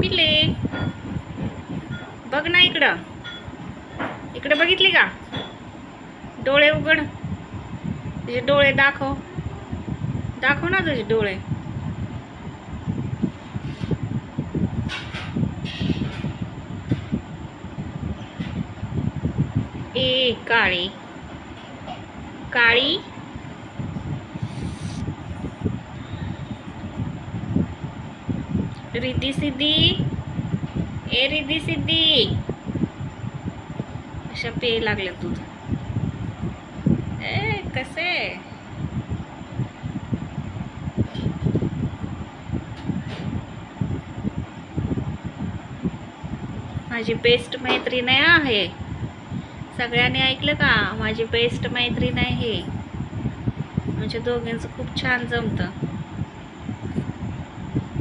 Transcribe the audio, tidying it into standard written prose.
पिले बघ ना इकडं, इकडे बघितली का? डोळे उघड, तुझे डोळे दाखव, दाखव ना तुझे डोळे. ए काळी काळी रिद्धी सिद्धी, ए रिद्धी सिद्धी, अशा पे लागल्या दूध. ए कसे माझी बेस्ट मैत्रीण आहे. सगळ्यांनी ऐकलं का? माझी बेस्ट मैत्रीण आहे. म्हणजे दोघांचं खूप छान जमतं.